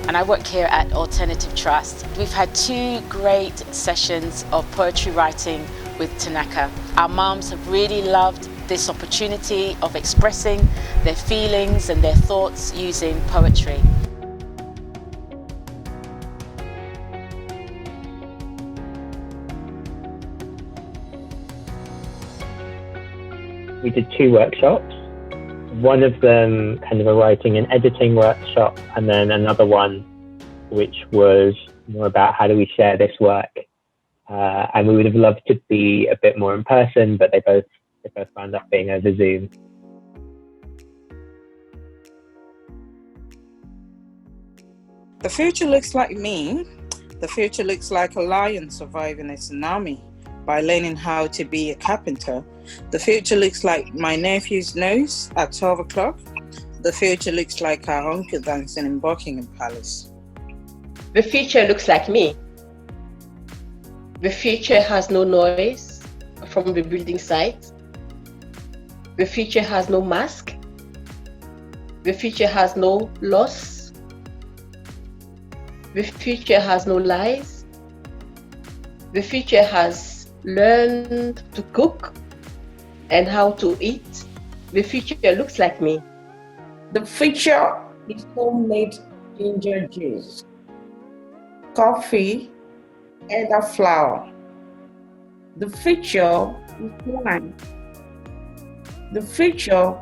and I work here at Alternative Trust. We've had 2 great sessions of poetry writing with Tanaka. Our moms have really loved this opportunity of expressing their feelings and their thoughts using poetry. We did 2 workshops. One of them kind of a writing and editing workshop, and then another one which was more about how do we share this work. And we would have loved to be a bit more in person, but they both wound up being over Zoom. The future looks like me. The future looks like a lion surviving a tsunami by learning how to be a carpenter. The future looks like my nephew's nose at 12 o'clock. The future looks like our uncle dancing in Buckingham Palace. The future looks like me. The future has no noise from the building site. The future has no mask. The future has no loss. The future has no lies. The future has learned to cook and how to eat. The future looks like me. The future is homemade ginger juice, coffee, and a flour. The future is wine. The future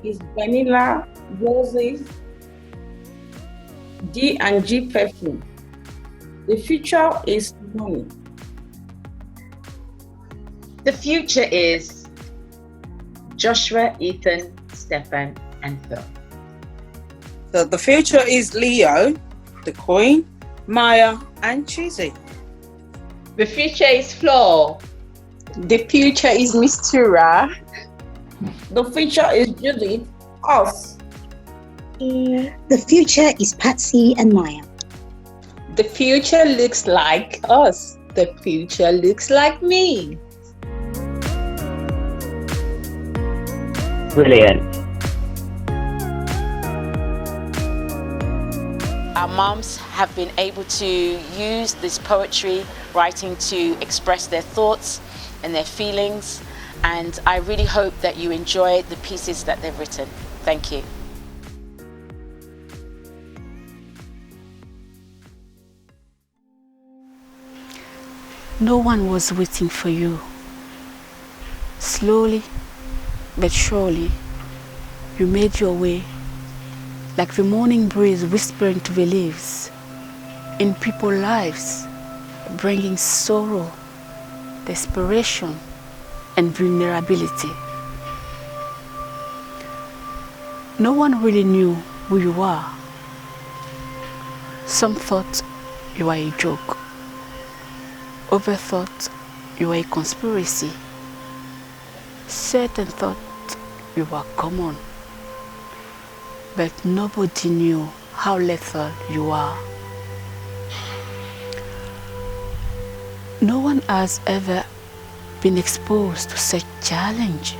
is vanilla, roses, D&G perfume. The future is money. The future is Joshua, Ethan, Stefan, and Phil. So the future is Leo, the Queen, Mayah and Cheesy. The future is Flo. The future is Mistura. The future is Judith, us. The future is Patsy and Mayah. The future looks like us. The future looks like me. Brilliant. Our moms have been able to use this poetry writing to express their thoughts and their feelings, and I really hope that you enjoy the pieces that they've written. Thank you. No one was waiting for you. Slowly but surely, you made your way, like the morning breeze whispering to the leaves, in people's lives, bringing sorrow, desperation, and vulnerability. No one really knew who you are. Some thought you were a joke. Others thought you were a conspiracy. Certain thought you were common. But nobody knew how lethal you are. No one has ever been exposed to such challenge.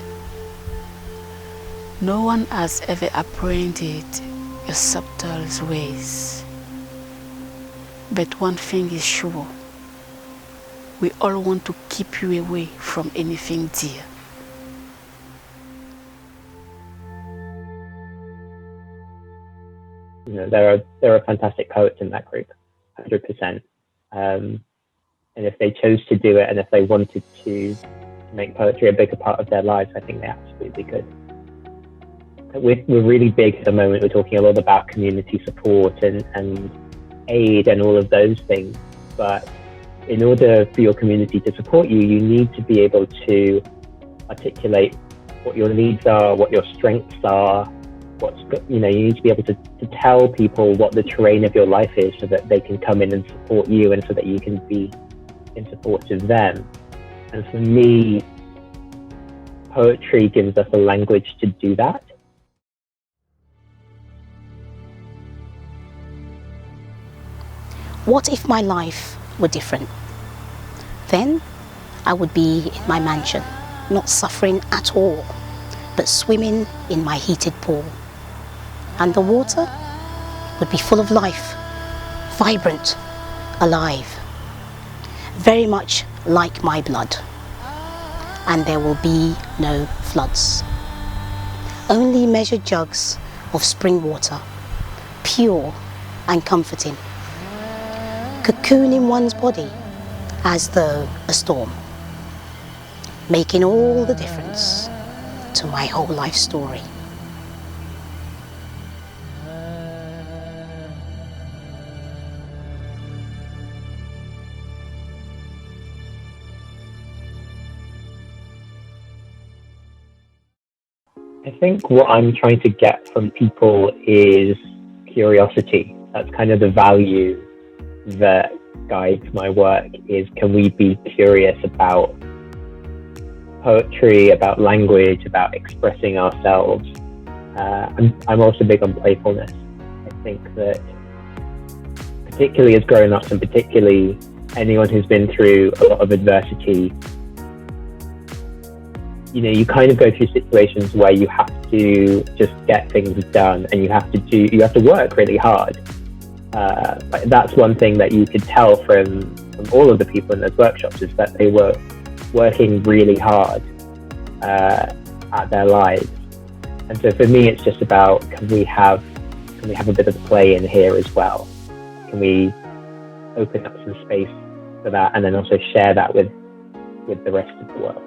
No one has ever apprehended your subtle ways. But one thing is sure, we all want to keep you away from anything dear. You know, there are fantastic poets in that group, 100%. And if they chose to do it, and if they wanted to make poetry a bigger part of their lives, I think they absolutely could. We're really big at the moment. We're talking a lot about community support and aid and all of those things. But in order for your community to support you, you need to be able to articulate what your needs are, what your strengths are, you need to be able to tell people what the terrain of your life is so that they can come in and support you and so that you can be in support of them. And for me, poetry gives us a language to do that. What if my life were different? Then I would be in my mansion, not suffering at all, but swimming in my heated pool. And the water would be full of life, vibrant, alive, very much like my blood. And there will be no floods. Only measured jugs of spring water, pure and comforting, cocooning one's body as though a storm, making all the difference to my whole life story. I think what I'm trying to get from people is curiosity. That's kind of the value that guides my work, is can we be curious about poetry, about language, about expressing ourselves. I'm also big on playfulness. I think that particularly as grown-ups, and particularly anyone who's been through a lot of adversity, you know, you kind of go through situations where you have to just get things done, and you have to work really hard. But that's one thing that you could tell from all of the people in those workshops, is that they were working really hard at their lives. And so for me, it's just about, can we have a bit of play in here as well? Can we open up some space for that, and then also share that with the rest of the world?